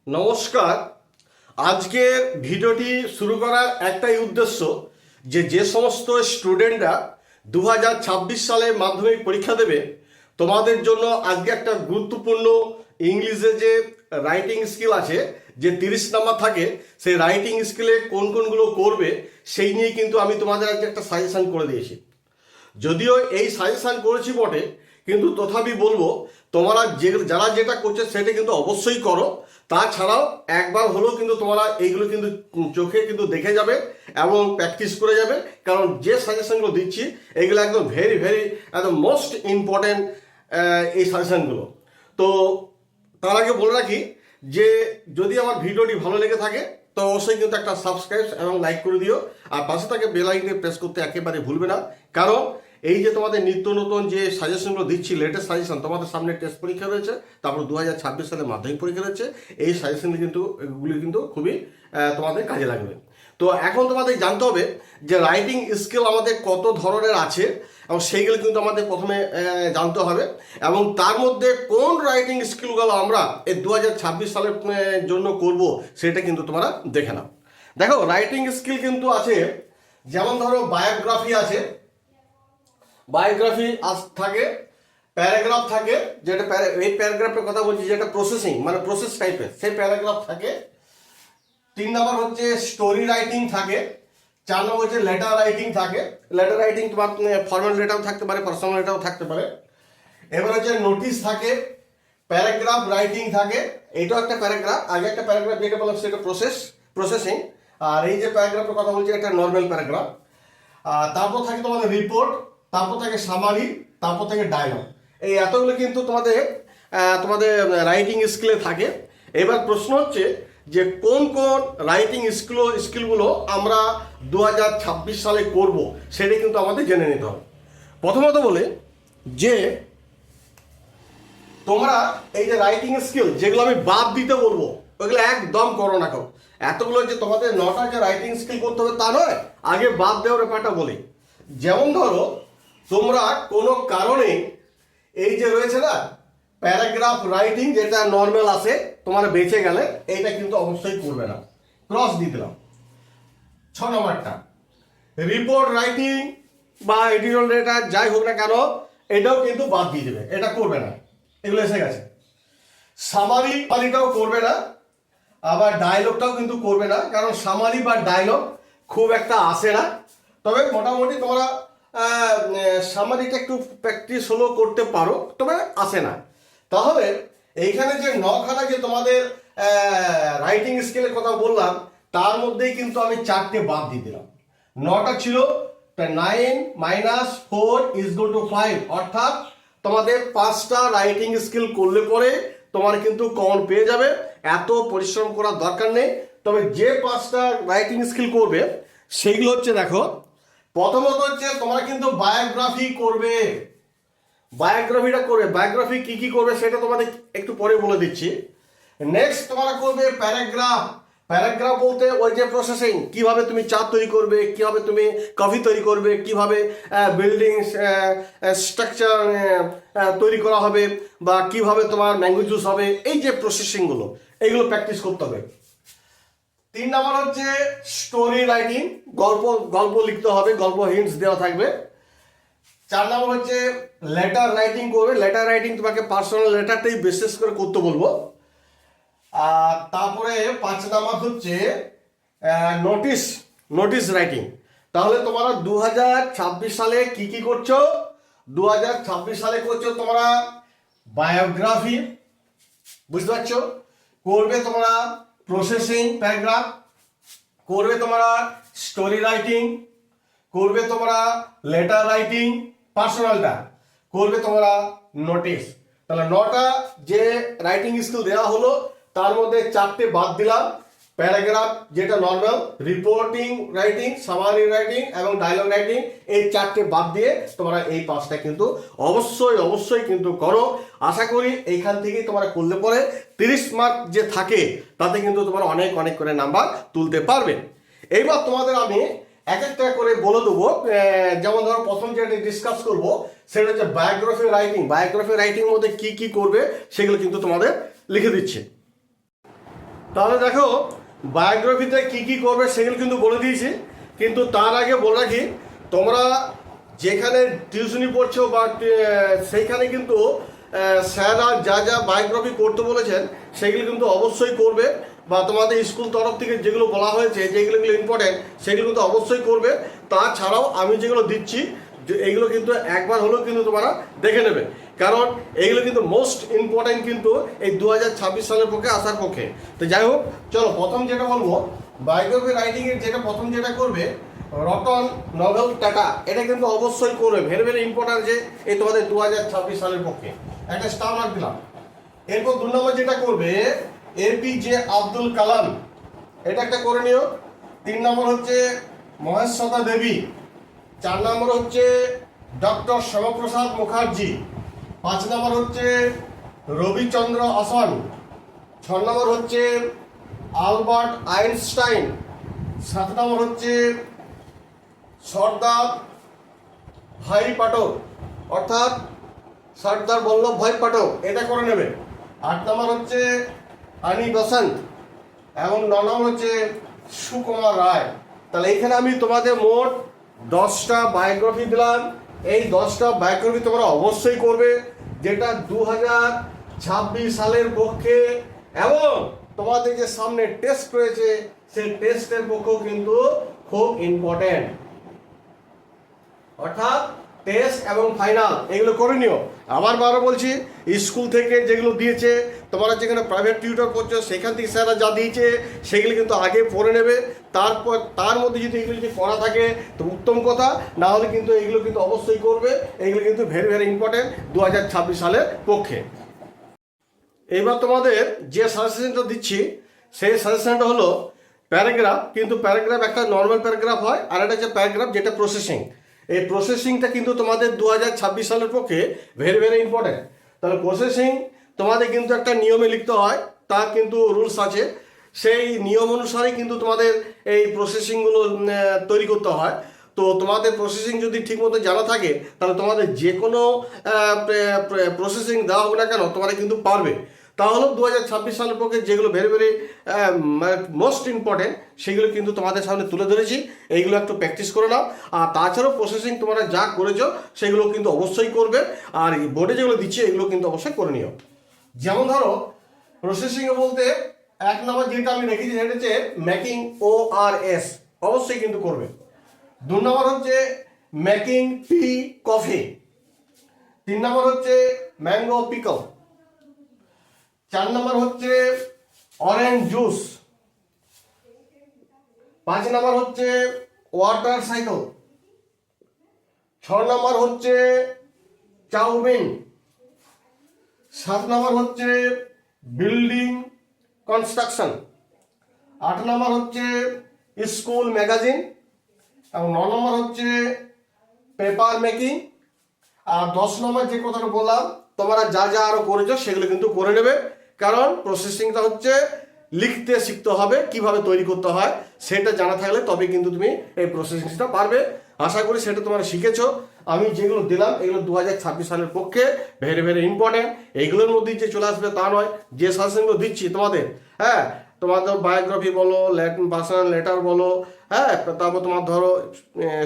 নমস্কার। আজকের ভিডিওটি শুরু করার একটাই উদ্দেশ্য যে সমস্ত স্টুডেন্টরা 2026 সালে মাধ্যমিক পরীক্ষা দেবে তোমাদের জন্য আজকে একটা গুরুত্বপূর্ণ ইংলিশে যে রাইটিং স্কিল আছে, যে 30 নাম্বার থাকে, সেই রাইটিং স্কিলে কোন কোনগুলো করবে সেই নিয়ে কিন্তু আমি তোমাদের আজকে একটা সাজেশন করে দিয়েছি। যদিও এই সাজেশন করেছি বটে, কিন্তু তথাপি বলবো তোমরা যারা যেটা করছে সেটা কিন্তু অবশ্যই করো। তাছাড়াও একবার হলেও কিন্তু তোমরা এইগুলো কিন্তু চোখে কিন্তু দেখে যাবে এবং প্র্যাকটিস করে যাবে, কারণ যে সাজেশনগুলো দিচ্ছি এগুলো একদম ভেরি ভেরি একদম মোস্ট ইম্পর্টেন্ট এই সাজেশনগুলো। তো তার আগে বলে রাখি যে যদি আমার ভিডিওটি ভালো লেগে থাকে তো অবশ্যই কিন্তু একটা সাবস্ক্রাইব এবং লাইক করে দিও, আর পাশে থাকে বেল আইকনে প্রেস করতে একেবারে ভুলবে না। কারণ এই যে তোমাদের নিত্য নতুন যে সাজেশনগুলো দিচ্ছি, লেটেস্ট সাজেশন, তোমাদের সামনে টেস্ট পরীক্ষা রয়েছে, তারপর 2026 সালে মাধ্যমিক পরীক্ষা রয়েছে, এই সাজেশনগুলি কিন্তু খুবই তোমাদের কাজে লাগবে। তো এখন তোমাদের জানতে হবে যে রাইটিং স্কিল আমাদের কত ধরনের আছে, এবং সেইগুলো কিন্তু আমাদের প্রথমে জানতে হবে, এবং তার মধ্যে কোন রাইটিং স্কিলগুলো আমরা এই 2026 সালের জন্য করব সেটা কিন্তু তোমরা দেখে নাও। দেখো, রাইটিং স্কিল কিন্তু আছে, যেমন ধরো বায়োগ্রাফি আছে, বায়োগ্রাফি থাকে, প্যারাগ্রাফ থাকে, যেটা এই প্যারাগ্রাফের কথা বলছি যেটা প্রসেসিং মানে প্রসেস টাইপের, সেই প্যারাগ্রাফ থাকে। 3 নম্বর হচ্ছে স্টোরি রাইটিং থাকে। 4 নম্বর হচ্ছে লেটার রাইটিং থাকে। লেটার রাইটিং তোমার ফর্মাল লেটারও থাকতে পারে, পার্সোনাল লেটারও থাকতে পারে। এবার হচ্ছে নোটিশ থাকে, প্যারাগ্রাফ রাইটিং থাকে। এইটাও একটা প্যারাগ্রাফ, আগে একটা প্যারাগ্রাফ যেটা বললাম সেটা প্রসেসিং, আর এই যে প্যারাগ্রাফের কথা বলছি এটা নর্মাল প্যারাগ্রাফ। তারপর থাকে তোমাদের রিপোর্ট, তারপর থাকে সামারি, তারপর থাকে ডায়লগ। এই এতগুলো কিন্তু তোমাদের রাইটিং স্কিলে থাকে। এবার প্রশ্ন হচ্ছে যে কোন কোন রাইটিং স্কিলগুলো আমরা 2026 সালে করব সেটা কিন্তু আমাদের জেনে নিতে হবে। প্রথমত বলে যে তোমরা এই যে রাইটিং স্কিল যেগুলো আমি বাদ দিতে বলবো ওইগুলো একদম করো না। এতগুলো যে তোমাদের 9টা যে রাইটিং স্কিল করতে হবে তা নয়, আগে বাদ দেওয়ার ব্যাপারটা বলি। যেমন ধরো তোমরা কোনো কারণে এই যে রয়েছে না প্যারাগ্রাফ রাইটিং, যেটা নর্মাল আছে, তোমার বেঁচে গেলে এইটা কিন্তু অবশ্যই করবে না, ক্রস দিয়ে দিলাম। 6 নম্বরটা রিপোর্ট রাইটিং বা এডিটোরিয়াল লেটার যাই হোক না কেন, এটাও কিন্তু বাদ দিয়ে দেবে, এটা করবে না, এগুলো এসে গেছে। সামারিটাও করবে না, আবার ডায়লগটাও কিন্তু করবে না, কারণ সামারি বা ডায়লগ খুব একটা আসে না। তবে মোটামুটি তোমরা সামারিটা একটু প্র্যাকটিস হলেও করতে পারো, তবে আসে না। তাহলে এইখানে যে 9খানা যে তোমাদের রাইটিং স্কিলের কথা বললাম তার মধ্যেই কিন্তু আমি 4টে বাদ দিয়ে দিলাম। 9টা ছিল, 9 - 4 = 5, অর্থাৎ তোমাদের 5টা রাইটিং স্কিল করলে পরে তোমার কিন্তু কমন পেয়ে যাবে, এত পরিশ্রম করার দরকার নেই। তবে যে 5টা রাইটিং স্কিল করবে সেইগুলো হচ্ছে, দেখো, প্রথমত হচ্ছে তোমরা কিন্তু বায়োগ্রাফি করবে, বায়োগ্রাফিটা করবে। বায়োগ্রাফি কি কি করবে সেটা তোমাদের একটু পরে বলে দিচ্ছি। নেক্সট তোমরা করবে প্যারাগ্রাফ। প্যারাগ্রাফ বলতে ওই যে প্রসেসিং, কিভাবে তুমি চা তৈরি করবে, কিভাবে তুমি কফি তৈরি করবে, কিভাবে বিল্ডিং স্ট্রাকচার তৈরি করা হবে, বা কিভাবে তোমার ম্যাঙ্গো জুস হবে, এই যে প্রসেসিংগুলো এইগুলো প্র্যাকটিস করতে হবে। 3 নম্বর হচ্ছে স্টোরি রাইটিং, গল্প লিখতে হবে, গল্প হিন্টস দেওয়া থাকবে। 4 নম্বর হচ্ছে লেটার রাইটিং করবে। লেটার রাইটিং তোমাকে পার্সোনাল লেটারটাই বিশেষ করে করতে বলবো। আর তারপরে 5 নম্বর হচ্ছে নোটিশ রাইটিং। তাহলে তোমরা 2026 সালে কি কি করছো? 2026 সালে করছো তোমরা বায়োগ্রাফি, বুঝতে পারছো, করবে তোমরা প্রসেসিং প্যারাগ্রাফ, করবে তোমরা স্টোরি রাইটিং, করবে তোমরা লেটার রাইটিং পার্সোনালটা, করবে তোমরা নোটিশ। তাহলে 9টা যে রাইটিং স্কিল দেওয়া হলো তার মধ্যে 4টে বাদ দিলাম। প্যারাগ্রাফ যেটা normal, reporting writing, summary writing এবং ডায়লগ রাইটিং, এই 4টে বাদ দিয়ে তোমরা এই 5টা কিন্তু অবশ্যই কিন্তু করো। আশা করি এইখান থেকেই তোমরা করলে পরে 30 মার্ক যে থাকে তাতে কিন্তু তোমরা অনেক করে নাম্বার তুলতে পারবে। এইবার তোমাদের আমি এক একটা করে বলে দেবো। যেমন ধরো প্রথম যেটা ডিসকাস করবো সেটা হচ্ছে বায়োগ্রাফি রাইটিং। বায়োগ্রাফি রাইটিং মধ্যে কি কি করবে সেগুলো কিন্তু তোমাদের লিখে দিচ্ছে। তাহলে দেখো বায়োগ্রাফিতে কি কি করবে সেগুলো কিন্তু বলে দিয়েছি, কিন্তু তার আগে বলে রাখি তোমরা যেখানে টিউশনি পড়ছো বা সেইখানে কিন্তু স্যাররা যা যা বায়োগ্রাফি করতে বলেছেন সেগুলো কিন্তু অবশ্যই করবে, বা তোমাদের স্কুল তরফ থেকে যেগুলো বলা হয়েছে যেগুলো ইম্পর্টেন্ট সেগুলো কিন্তু অবশ্যই করবে। তাছাড়াও আমি যেগুলো দিচ্ছি এইগুলো কিন্তু একবার হলেও কিন্তু তোমরা দেখে নেবে, কারণ এইগুলো কিন্তু মোস্ট ইম্পর্টেন্ট কিন্তু এই 2026 সালের পক্ষে আসার পক্ষে। তো যাই হোক, চলো প্রথম যেটা বলবো বায়োগ্রাফি রাইটিংয়ের প্রথম যেটা করবে রতন নভেল টাটা, এটা কিন্তু অবশ্যই করবে, ভেরি ভেরি ইম্পর্টেন্ট যে এই তোমাদের 2026 সালের পক্ষে একটা স্টার মার্ক দিলাম। এরপর 2 নম্বর যেটা করবে APJ আব্দুল কালাম, এটা একটা করে নিও। 3 নম্বর হচ্ছে মহেশ্বতা দেবী। 4 নম্বর হচ্ছে ডক্টর শ্যামাপ্রসাদ মুখার্জি। 5 নম্বর হচ্ছে রবিচন্দ্র আসন। 6 নম্বর হচ্ছে আলবার্ট আইনস্টাইন। 7 নম্বর হচ্ছে সর্দার ভাই পাঠক, অর্থাৎ সর্দার বল্লভভাই পাঠক, এটা করে নেবে। 8 নম্বর হচ্ছে আনি বসন্ত এবং 9 নম্বর হচ্ছে সুকুমার রায়। তাহলে এইখানে আমি তোমাদের মোট 10টা বায়োগ্রাফি দিলাম। এই 10টা বায়োগ্রাফি তোমরা অবশ্যই করবে, যেটা 2026 সালের পক্ষে এবং তোমাদের যে সামনে টেস্ট রয়েছে সেই টেস্টের পক্ষেও কিন্তু খুব ইম্পর্টেন্ট, অর্থাৎ টেস্ট এবং ফাইনাল এগুলো করে নিও। আবার বলছি স্কুল থেকে যেগুলো দিয়েছে, তোমরা যেখানে প্রাইভেট টিউটর করছো সেখান থেকে স্যাররা যা দিয়েছে সেগুলো কিন্তু আগে পড়ে নেবে, তারপর তার মধ্যে যদি এগুলো যদি করা থাকে তো উত্তম কথা, না হলে কিন্তু এগুলো কিন্তু অবশ্যই করবে। এগুলো কিন্তু ভেরি ভেরি ইম্পর্টেন্ট 2026 সালের পক্ষে। এবার তোমাদের যে সাজেশনটা দিচ্ছি সেই সাজেশনটা হলো প্যারাগ্রাফ, কিন্তু প্যারাগ্রাফ একটা নর্মাল প্যারাগ্রাফ হয়, আর একটা হচ্ছে প্যারাগ্রাফ যেটা প্রসেসিং। এই প্রসেসিংটা কিন্তু তোমাদের 2026 সালের পক্ষে ভেরি ভেরি ইম্পর্টেন্ট। তাহলে প্রসেসিং তোমাদের কিন্তু একটা নিয়মে লিখতে হয়, তার কিন্তু রুলস আছে, সেই নিয়ম অনুসারেই কিন্তু তোমাদের এই প্রসেসিংগুলো তৈরি করতে হয়। তো তোমাদের প্রসেসিং যদি ঠিকমতো জানা থাকে তাহলে তোমাদের যে কোনো প্রসেসিং দেওয়া হোক না কেন তোমরা কিন্তু পারবে। তাহলে 2026 সালের পক্ষে যেগুলো ভেরি ভেরি মোস্ট ইম্পর্টেন্ট সেগুলো কিন্তু তোমাদের সামনে তুলে ধরেছি, এইগুলো একটু প্র্যাকটিস করে নাও। আর তাছাড়াও প্রসেসিং তোমরা যা করেছো সেগুলো কিন্তু অবশ্যই করবে, আর বোর্ডে যেগুলো দিচ্ছি এগুলো কিন্তু অবশ্যই করে নিও। যেমন ধরো প্রসেসিংয়ে বলতে 1 নম্বর যেটা আমি রেখেছি সেটা হচ্ছে মেকিং ORS, অবশ্যই কিন্তু করবে। 2 নম্বর হচ্ছে মেকিং টি কফি। 3 নম্বর হচ্ছে ম্যাঙ্গো পিকল। 4 নম্বর হচ্ছে অরেঞ্জ জুস। 5 নম্বর হচ্ছে ওয়াটার সাইকেল। 6 নম্বর হচ্ছে চাউমিন। 7 নম্বর হচ্ছে বিল্ডিং কনস্ট্রাকশন। 8 নম্বর হচ্ছে স্কুল ম্যাগাজিন এবং 9 নম্বর হচ্ছে পেপার মেকিং। আর 10 নম্বর যে কথাটা বললাম তোমরা যা যা আরো করেছো সেগুলো কিন্তু করে নেবে, কারণ প্রসেসিংটা হচ্ছে লিখতে শিখতে হবে, কিভাবে তৈরি করতে হয় সেটা জানা থাকলে তবে কিন্তু তুমি এই প্রসেসিংটা পারবে। আশা করি সেটা তোমরা শিখেছো। আমি যেগুলো দিলাম এগুলো 2026 সালের পক্ষে ভেরি ভেরি ইম্পর্টেন্ট। এইগুলোর মধ্যেই যে চলে আসবে তা নয়, যে সাজেশনগুলো দিচ্ছি তোমাদের, হ্যাঁ তোমাদের বায়োগ্রাফি বলো, পার্সোনাল লেটার বলো, হ্যাঁ তারপর তোমার ধরো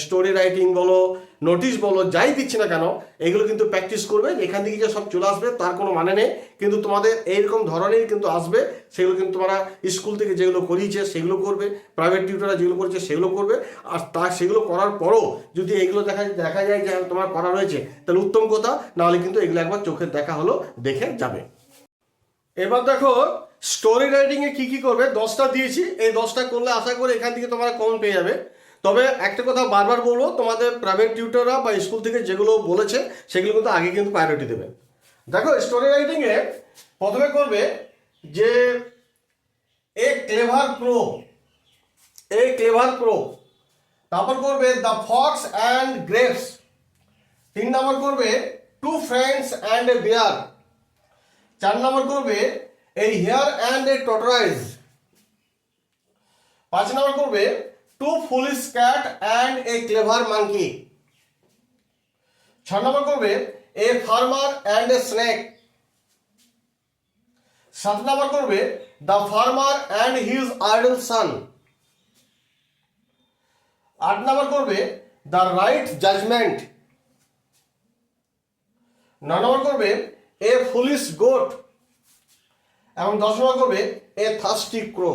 স্টোরি রাইটিং বলো, নোটিশ বলো, যাই দিচ্ছি না কেন এগুলো কিন্তু প্র্যাকটিস করবে। এখান থেকে যে সব চলে আসবে তার কোনো মানে নেই, কিন্তু তোমাদের এইরকম ধরনের কিন্তু আসবে। সেগুলো কিন্তু তোমরা স্কুল থেকে যেগুলো করিয়েছে সেগুলো করবে, প্রাইভেট টিউটররা যেগুলো করেছে সেগুলো করবে। আর সেগুলো করার পরও যদি এইগুলো দেখা যায় যে তোমার করা রয়েছে তাহলে উত্তম কথা, নাহলে কিন্তু এগুলো একবার চোখের দেখা হলো দেখে যাবে। এবার দেখো স্টোরি রাইটিংয়ে কি কি করবে, 10টা দিয়েছি, এই 10টা করলে আশা করি এখান থেকে তোমরা কমন পেয়ে যাবে। তবে একটা কথা বারবার বলবো, তোমাদের প্রাইভেট টিউটররা বা স্কুল থেকে যেগুলো বলেছে সেগুলো কিন্তু আগে কিন্তু প্রায়োরিটি দেবে। দেখো স্টোরি রাইটিংয়ে প্রথমে করবে যে এ ক্লেভার ক্রো, তারপর করবে the fox and grapes. 3 number করবে two friends and a bear. 4 number করবে a hare and a tortoise. 5 number করবে two foolish cat and a clever monkey. 6 number করবে a farmer and a snake. 7 number করবে the farmer and his idle son. 8 number করবে the right judgement. 9 number করবে a foolish goat. এবং 10 নম্বর করবে এ thirsty crow.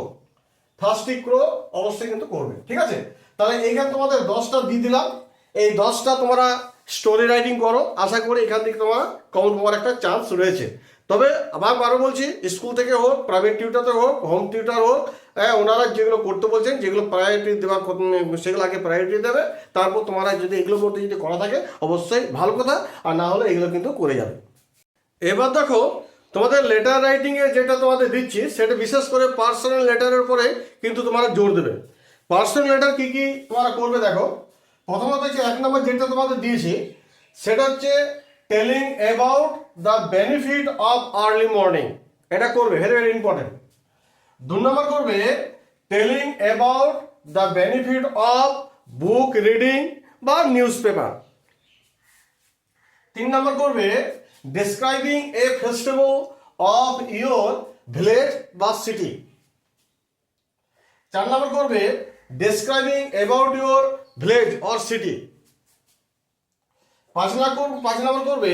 Thirsty crow অবশ্যই কিন্তু করবে, ঠিক আছে। তাহলে এইখানে তোমাদের 10টা দিয়ে দিলাম। এই 10টা তোমরা স্টোরি রাইটিং করো, আশা করি এখান থেকে তোমার কমন পাওয়ার একটা চান্স রয়েছে। তবে আরও বলছি, স্কুল থেকে হোক, প্রাইভেট টিউটারতে হোক, হোম টিউটার হোক, ওনারা যেগুলো করতে বলছেন, যেগুলো প্রায়োরিটি দেওয়া সেগুলো আগে প্রায়োরিটি দেবে। তারপর তোমরা যদি এগুলোর মধ্যে যদি করা থাকে অবশ্যই ভালো কথা, আর না হলে এগুলো কিন্তু করে যাবে। এবার দেখো তোমাদের লেটার রাইটিংয়ে যেটা তোমাদের দিচ্ছি সেটা বিশেষ করে পার্সোনাল লেটারের উপরে কিন্তু তোমরা জোর দেবে। পার্সোনাল লেটার কী কী তোমরা করবে দেখো। প্রথমত হচ্ছে 1 নম্বর যেটা তোমাদের দিয়েছি সেটা হচ্ছে telling about the benefit of early morning. এটা করবে, ভেরি ভেরি ইম্পর্টেন্ট। 2 নম্বর করবে telling about the benefit of book reading বা নিউজ পেপার। 3 নম্বর করবে describing a festival of your village বা সিটি। 4 নম্বর করবে describing about your village or city. 5 number করবে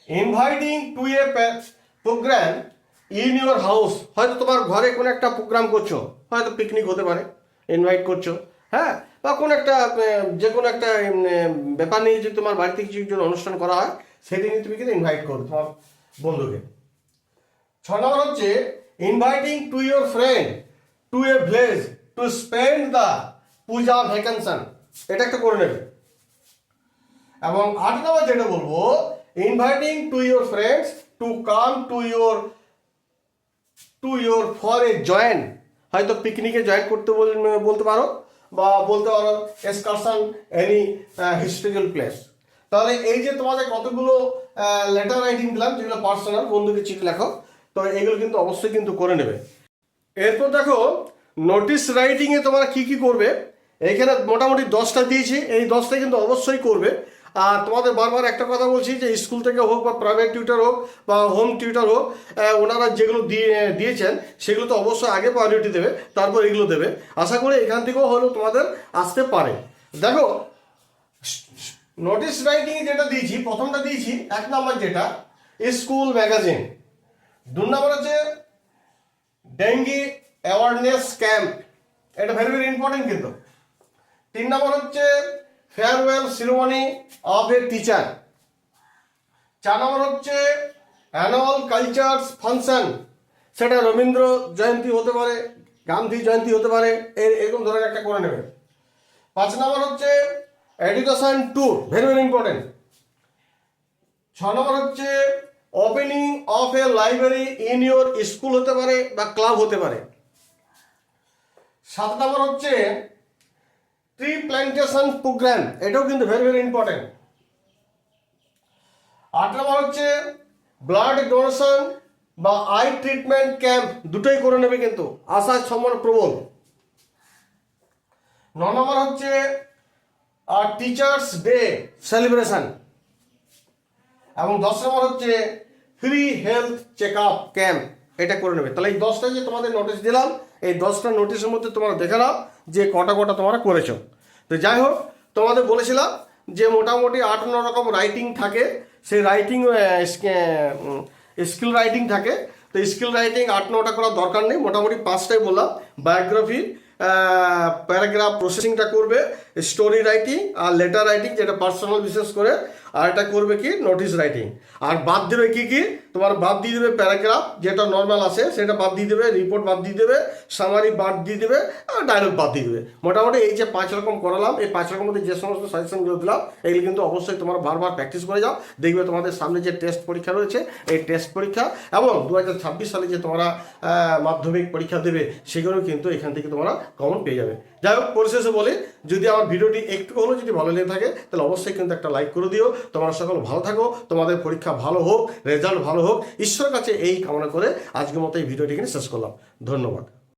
inviting to a program in your house. হয়তো তোমার ঘরে কোনো একটা প্রোগ্রাম করছো, হয়তো পিকনিক হতে পারে, ইনভাইট করছো, হ্যাঁ, বা কোনো একটা যে কোনো একটা ব্যাপার নিয়ে যদি তোমার বাড়িতে কিছু অনুষ্ঠান করা হয় সেটি নিয়ে তুমি কিন্তু ইনভাইট করো তোমার বন্ধুকে। 6 নম্বর হচ্ছে inviting to your friend to a village to spend the Puja vacation. এটা একটা করে নেবে। এবং 8 নম্বর যেটা বলবো inviting to your friends to come to your for a join. হয়তো পিকনিকে জয়েন করতে বলতে পারো, বা বলতে পারো এক্সকারশন এনি হিস্টোরিক্যাল প্লেস। তাহলে এই যে তোমাদের কতগুলো লেটার রাইটিং দিলাম যেগুলো পার্সোনাল, বন্ধুকে চিঠি লেখো, তো এইগুলো কিন্তু অবশ্যই কিন্তু করে নেবে। এরপর দেখো নোটিশ রাইটিংয়ে তোমরা কি কি করবে। এইখানে মোটামুটি 10টা দিয়েছি, এই 10টা কিন্তু অবশ্যই করবে। আর তোমাদের বারবার একটা কথা বলছি যে স্কুল থেকে হোক বা প্রাইভেট টিউটার হোক বা হোম টিউটার হোক, ওনারা যেগুলো দিয়েছেন সেগুলো তো অবশ্যই আগে প্রায়োরিটি দেবে, তারপর এগুলো দেবে। আশা করি এখান থেকেও হলেও তোমাদের আসতে পারে। দেখো নোটিশ রাইটিং যেটা দিয়েছি, প্রথমটা দিয়েছি 1 নম্বর যেটা স্কুল ম্যাগাজিন। 2 নম্বর হচ্ছে ডেঙ্গি অ্যাওয়ারনেস ক্যাম্প, এটা ভেরি ভেরি ইম্পর্টেন্ট কিন্তু। 3 নম্বর হচ্ছে farewell ceremony of a teacher. 4 নম্বর হচ্ছে অ্যানুয়াল কালচারস ফাংশন, সেটা রবীন্দ্র জয়ন্তী হতে পারে, গান্ধী জয়ন্তী হতে পারে, এরকম ধরনের একটা করে নেবে। 5 নম্বর হচ্ছে education tour, very very important. 6 number হচ্ছে opening of A library in your school হতে পারে বা ক্লাব হতে পারে। 7 নম্বর হচ্ছে ট্রি প্ল্যান্টেশন প্রোগ্রাম, এটাও কিন্তু ভেরি ভেরি ইম্পর্টেন্ট। 8 নম্বর হচ্ছে ব্লাড ডোনেশন বা আই ট্রিটমেন্ট ক্যাম্প, দুটোই করে নেবে কিন্তু, আশার সম্ভাবনা প্রবল। 9 নম্বর হচ্ছে টিচার্স ডে সেলিব্রেশন। এবং 10 নম্বর হচ্ছে free health check up camp, এটা করে নেবে। তাহলে এই 10টা যে তোমাদের নোটিশ দিলাম, এই 10টা নোটিশের মধ্যে তোমরা দেখে নাও যে কটা তোমরা করেছো। তো যাই হোক, তোমাদের বলেছিলাম যে মোটামুটি 8-9 রকম রাইটিং থাকে, সেই রাইটিং স্কিল রাইটিং থাকে। তো স্কিল রাইটিং 8-9টা করার দরকার নেই, মোটামুটি 5টাই বললাম। বায়োগ্রাফি, প্যারাগ্রাফ প্রসেসিংটা করবে, স্টোরি রাইটিং আর লেটার রাইটিং যেটা পার্সোনাল বিশেষ করে, আর এটা করবে কি নোটিশ রাইটিং। আর বাদ দেবে কি কি, তোমার বাদ দিয়ে দেবে প্যারাগ্রাফ যেটা নর্মাল আছে সেটা বাদ দিয়ে দেবে, রিপোর্ট বাদ দিয়ে দেবে, সামারি বাদ দিয়ে দেবে, আর ডায়লগ বাদ দিয়ে দেবে। মোটামুটি এই যে 5 রকম করালাম, এই 5 রকম মধ্যে যে সমস্ত সাজেশনগুলো দিলাম এগুলো কিন্তু অবশ্যই তোমরা বারবার প্র্যাকটিস করে যাও। দেখবে তোমাদের সামনে যে টেস্ট পরীক্ষা রয়েছে, এই টেস্ট পরীক্ষা এবং 2026 সালে যে তোমরা মাধ্যমিক পরীক্ষা দেবে সেগুলো কিন্তু এখান থেকে তোমরা কমন পেয়ে যাবে। যাই হোক, পরিশেষে বলি, যদি আমার ভিডিওটি একটু হলেও যদি ভালো লেগে থাকে তাহলে অবশ্যই কিন্তু একটা লাইক করে দিও। তোমরা সকল ভালো থাকো, তোমাদের পরীক্ষা ভালো হোক, রেজাল্ট ভালো হোক, ঈশ্বরের কাছে এই কামনা করে আজকের মতো এই ভিডিওটি এখানে শেষ করলাম। ধন্যবাদ।